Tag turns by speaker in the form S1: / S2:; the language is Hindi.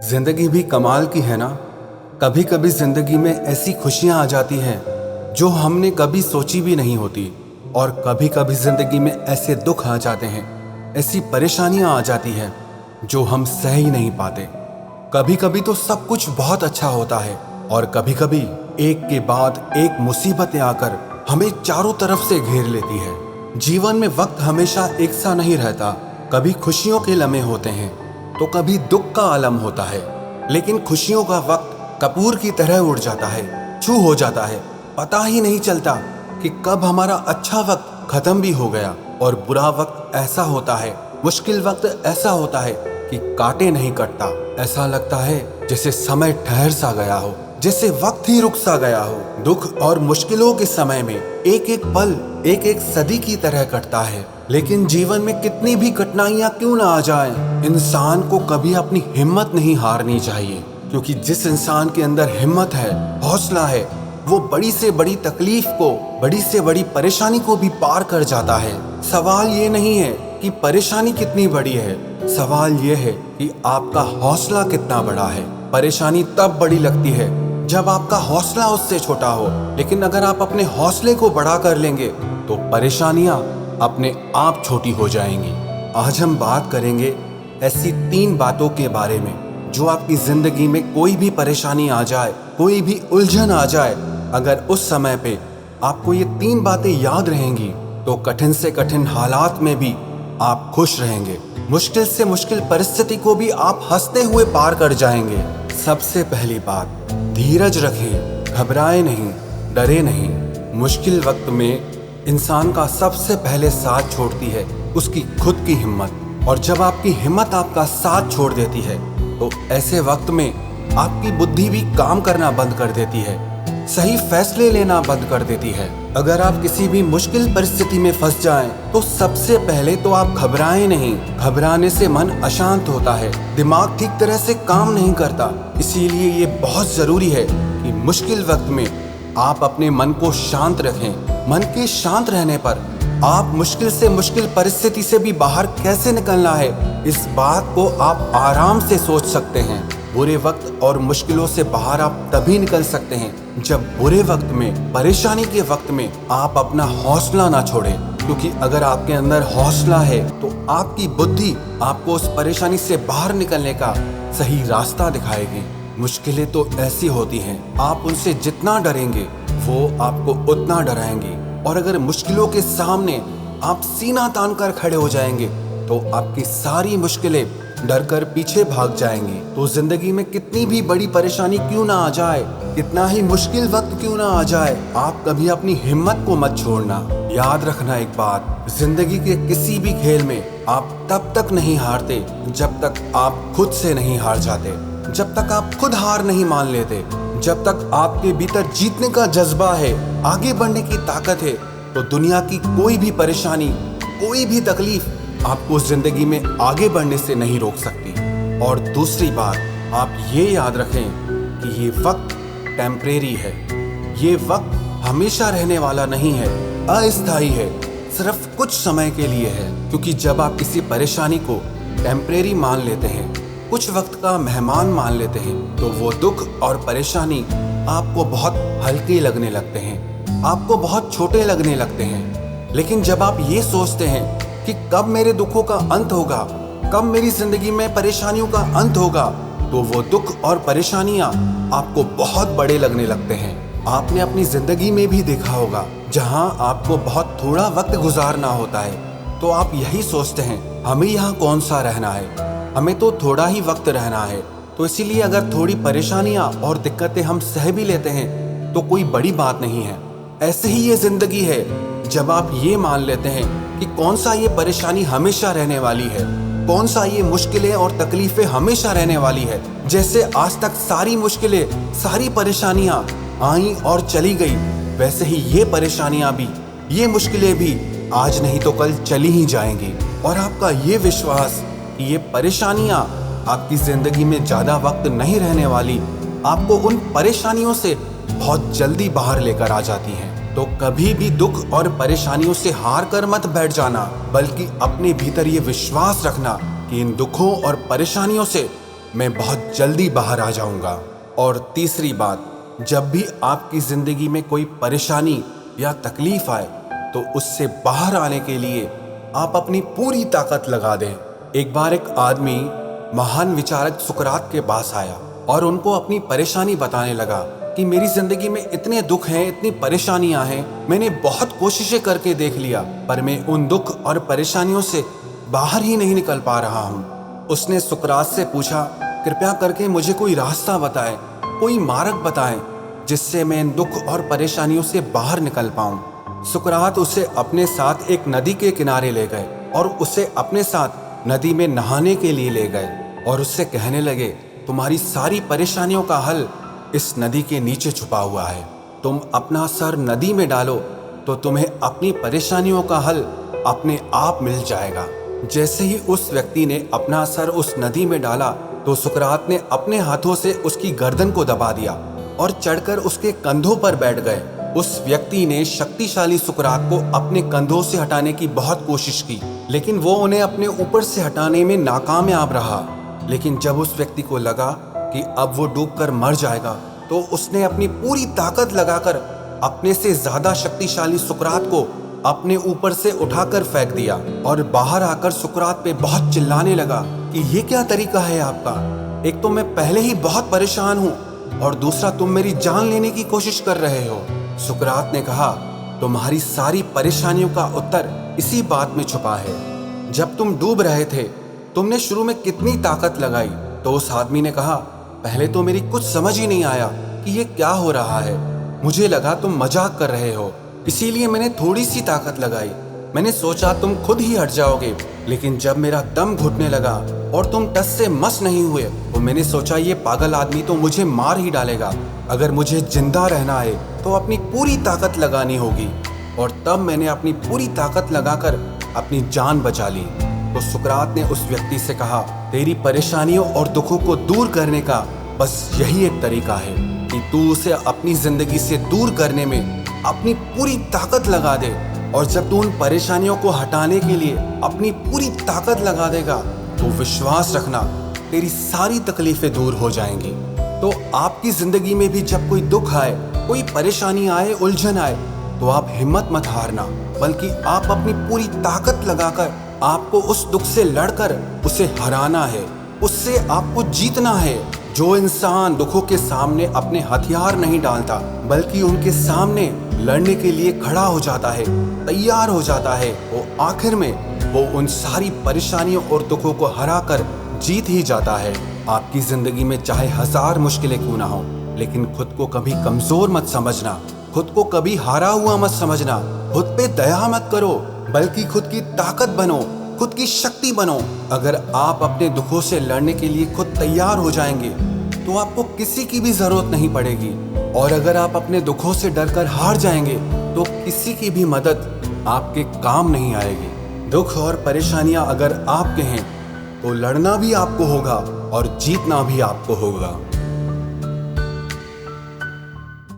S1: जिंदगी भी कमाल की है ना। कभी कभी जिंदगी में ऐसी खुशियां आ जाती हैं जो हमने कभी सोची भी नहीं होती, और कभी कभी जिंदगी में ऐसे दुख आ जाते हैं, ऐसी परेशानियां आ जाती हैं जो हम सह ही नहीं पाते। कभी कभी तो सब कुछ बहुत अच्छा होता है, और कभी कभी एक के बाद एक मुसीबतें आकर हमें चारों तरफ से घेर लेती है। जीवन में वक्त हमेशा एक सा नहीं रहता। कभी खुशियों के लम्हे होते हैं तो कभी दुख का आलम होता है, लेकिन खुशियों का वक्त कपूर की तरह उड़ जाता है, छू हो जाता है। पता ही नहीं चलता कि कब हमारा अच्छा वक्त खत्म भी हो गया, और बुरा वक्त ऐसा होता है, मुश्किल वक्त ऐसा होता है कि काटे नहीं कटता। ऐसा लगता है जैसे समय ठहर सा गया हो, जैसे वक्त ही रुक सा गया हो। दुख और मुश्किलों के समय में एक एक पल एक एक सदी की तरह कटता है। लेकिन जीवन में कितनी भी कठिनाइयां क्यों ना आ जाएं, इंसान को कभी अपनी हिम्मत नहीं हारनी चाहिए, क्योंकि जिस इंसान के अंदर हिम्मत है, हौसला है, वो बड़ी से बड़ी तकलीफ को, बड़ी से बड़ी परेशानी को भी पार कर जाता है। सवाल ये नहीं है कि परेशानी कितनी बड़ी है, सवाल ये है कि आपका हौसला कितना बड़ा है। परेशानी तब बड़ी लगती है जब आपका हौसला उससे छोटा हो, लेकिन अगर आप अपने हौसले को बड़ा कर लेंगे तो परेशानियां अपने आप छोटी हो जाएंगी। आज हम बात करेंगे ऐसी 3 बातों के बारे में जो आपकी जिंदगी में कोई भी परेशानी आ जाए, कोई भी उलझन आ जाए, अगर उस समय पे आपको ये 3 बातें याद रहेंगी तो कठिन से कठिन हालात में भी आप खुश रहेंगे। मुश्किल से मुश्किल परिस्थिति को भी आप हंसते हुए पार कर जाएंगे। सबसे पहली बात, धीरज रखें, घबराएं नहीं, डरे नहीं। मुश्किल वक्त में इंसान का सबसे पहले साथ छोड़ती है उसकी खुद की हिम्मत, और जब आपकी हिम्मत आपका साथ छोड़ देती है तो ऐसे वक्त में आपकी बुद्धि भी काम करना बंद कर देती है, सही फैसले लेना बंद कर देती है। अगर आप किसी भी मुश्किल परिस्थिति में फंस जाएं तो सबसे पहले तो आप घबराएं नहीं। घबराने से मन अशांत होता है, दिमाग ठीक तरह से काम नहीं करता। इसीलिए ये बहुत जरूरी है कि मुश्किल वक्त में आप अपने मन को शांत रखें। मन के शांत रहने पर आप मुश्किल से मुश्किल परिस्थिति से भी बाहर कैसे निकलना है, इस बात को आप आराम से सोच सकते हैं। बुरे वक्त और मुश्किलों से बाहर आप तभी निकल सकते हैं जब बुरे वक्त में, परेशानी के वक्त में आप अपना हौसला ना छोड़ें, क्योंकि अगर आपके अंदर हौसला है तो आपकी बुद्धि आपको उस परेशानी से बाहर निकलने का सही रास्ता दिखाएगी। मुश्किलें तो ऐसी होती हैं, आप उनसे जितना डरेंगे वो आपको उतना डराएंगी, और अगर मुश्किलों के सामने आप सीना तान कर खड़े हो जाएंगे तो आपकी सारी मुश्किलें डर कर पीछे भाग जाएंगी। तो जिंदगी में कितनी भी बड़ी परेशानी क्यों ना आ जाए, कितना ही मुश्किल वक्त क्यों ना आ जाए, आप कभी अपनी हिम्मत को मत छोड़ना। याद रखना एक बात, जिंदगी के किसी भी खेल में आप तब तक नहीं हारते जब तक आप खुद से नहीं हार जाते, जब तक आप खुद हार नहीं मान लेते। जब तक आपके भीतर जीतने का जज्बा है, आगे बढ़ने की ताकत है, तो दुनिया की कोई भी परेशानी, कोई भी तकलीफ आपको जिंदगी में आगे बढ़ने से नहीं रोक सकती। और दूसरी बात, आप ये याद रखें कि ये वक्त टेम्परेरी है, ये वक्त हमेशा रहने वाला नहीं है, अस्थायी है, सिर्फ कुछ समय के लिए है। क्योंकि जब आप किसी परेशानी को टेम्परेरी मान लेते हैं, कुछ वक्त का मेहमान मान लेते हैं, तो वो दुख और परेशानी आपको बहुत हल्के लगने लगते हैं, आपको बहुत छोटे लगने लगते हैं। लेकिन जब आप ये सोचते हैं कि कब मेरे दुखों का अंत होगा, कब मेरी जिंदगी में परेशानियों का अंत होगा, तो वो दुख और परेशानियां आपको बहुत बड़े लगने लगते हैं। आपने अपनी जिंदगी में भी देखा होगा, जहां आपको बहुत थोड़ा वक्त गुजारना होता है तो आप यही सोचते हैं, हमें यहाँ कौन सा रहना है, हमें तो थोड़ा ही वक्त रहना है। तो इसीलिए अगर थोड़ी परेशानियां और दिक्कतें हम सह भी लेते हैं तो कोई बड़ी बात नहीं है। ऐसे ही ये जिंदगी है, जब आप ये मान लेते हैं कि कौन सा ये परेशानी हमेशा रहने वाली है, कौन सा ये मुश्किलें और तकलीफें हमेशा रहने वाली है। जैसे आज तक सारी मुश्किलें, सारी परेशानियां आई और चली गई, वैसे ही ये परेशानियां भी, ये मुश्किलें भी आज नहीं तो कल चली ही जाएंगी। और आपका ये विश्वास कि ये परेशानियां आपकी जिंदगी में ज्यादा वक्त नहीं रहने वाली, आपको उन परेशानियों से बहुत जल्दी बाहर लेकर आ जाती हैं। तो कभी भी दुख और परेशानियों से हार कर मत बैठ जाना, बल्कि अपने भीतर ये विश्वास रखना कि इन दुखों और परेशानियों से मैं बहुत जल्दी बाहर आ जाऊंगा। और तीसरी बात, जब भी आपकी जिंदगी में कोई परेशानी या तकलीफ आए तो उससे बाहर आने के लिए आप अपनी पूरी ताकत लगा दें। एक बार एक आदमी महान विचारक सुकरात के पास आया और उनको अपनी परेशानी बताने लगा कि मेरी जिंदगी में इतने दुख हैं, इतनी परेशानियां हैं, मैंने बहुत कोशिशें करके देख लिया, पर मैं उन दुख और परेशानियों से बाहर ही नहीं निकल पा रहा हूँ। उसने सुकरात से पूछा, कृपया करके मुझे कोई रास्ता बताएं, कोई मार्ग बताएं जिससे मैं इन दुख और परेशानियों से बाहर निकल पाऊं। सुकरात उसे अपने साथ एक नदी के किनारे ले गए और उसे अपने साथ नदी में नहाने के लिए ले गए और उससे कहने लगे, तुम्हारी सारी परेशानियों का हल इस नदी के नीचे छुपा हुआ है। तुम अपना सर नदी में डालो तो तुम्हें अपनी परेशानियों का हल अपने आप मिल जाएगा। जैसे ही उस व्यक्ति ने अपना सर उस नदी में डाला तो सुकरात ने अपने हाथों से उसकी गर्दन को दबा दिया और चढ़कर उसके कंधों पर बैठ गए। उस व्यक्ति ने शक्तिशाली सुकरात को अपने कंधों से हटाने की बहुत कोशिश की, लेकिन वो उन्हें अपने ऊपर से हटाने में नाकामयाब रहा। लेकिन जब उस व्यक्ति को लगा कि अब वो डूबकर मर जाएगा तो उसने अपनी पूरी ताकत लगाकर अपने से ज्यादा शक्तिशाली सुकरात को अपने ऊपर से उठाकर फेंक दिया और बाहर आकर सुकरात पे बहुत चिल्लाने लगा कि ये क्या तरीका है आपका? एक तो मैं पहले ही बहुत परेशान हूँ और दूसरा तुम मेरी जान लेने की कोशिश कर रहे हो। सुकरात ने कहा, तुम्हारी सारी परेशानियों का उत्तर इसी बात में छुपा है। जब तुम डूब रहे थे तुमने शुरू में कितनी ताकत लगाई? तो उस आदमी ने कहा, पहले तो मेरी कुछ समझ ही नहीं आया कि ये क्या हो रहा है। मुझे लगा तुम मजाक कर रहे हो, इसीलिए मैंने थोड़ी सी ताकत लगाई। मैंने सोचा तुम खुद ही हट जाओगे, लेकिन जब मेरा दम घुटने लगा और तुम टस से मस नहीं हुए तो मैंने सोचा ये पागल आदमी तो मुझे मार ही डालेगा। अगर मुझे जिंदा रहना है तो अपनी पूरी ताकत लगानी होगी। और तब मैंने अपनी पूरी ताकत लगाकर अपनी जान बचा ली। तो सुकरात ने उस व्यक्ति से कहा, तेरी परेशानियों और दुखों को दूर करने का बस यही एक तरीका है कि तू उसे अपनी जिंदगी से दूर करने में अपनी पूरी ताकत लगा दे। और जब तू उन परेशानियों को हटाने के लिए अपनी पूरी ताकत लगा देगा तो विश्वास रखना, तेरी सारी तकलीफें दूर हो जाएंगी। तो आपकी जिंदगी में भी जब कोई दुख आए, कोई परेशानी आए, उलझन आए, तो आप हिम्मत मत हारना, बल्कि आप अपनी पूरी ताकत लगाकर आपको उस दुख से लड़कर उसे हराना है, उससे आपको जीतना है। जो इंसान दुखों के सामने अपने हथियार नहीं डालता बल्कि उनके सामने लड़ने के लिए खड़ा हो जाता है, तैयार हो जाता है, वो आखिर में वो उन सारी परेशानियों और दुखों को हराकर जीत ही जाता है। आपकी जिंदगी में चाहे 1000 मुश्किलें क्यों ना हो, लेकिन खुद को कभी कमजोर मत समझना, खुद को कभी हारा हुआ मत समझना, खुद पे दया मत करो, बल्कि खुद की ताकत बनो, खुद की शक्ति बनो। अगर आप अपने दुखों से लड़ने के लिए खुद तैयार हो जाएंगे तो आपको किसी की भी जरूरत नहीं पड़ेगी। और अगर आप अपने दुखों से डरकर हार जाएंगे तो किसी की भी मदद आपके काम नहीं आएगी। दुख और परेशानियां अगर आपके हैं तो लड़ना भी आपको होगा और जीतना भी आपको होगा।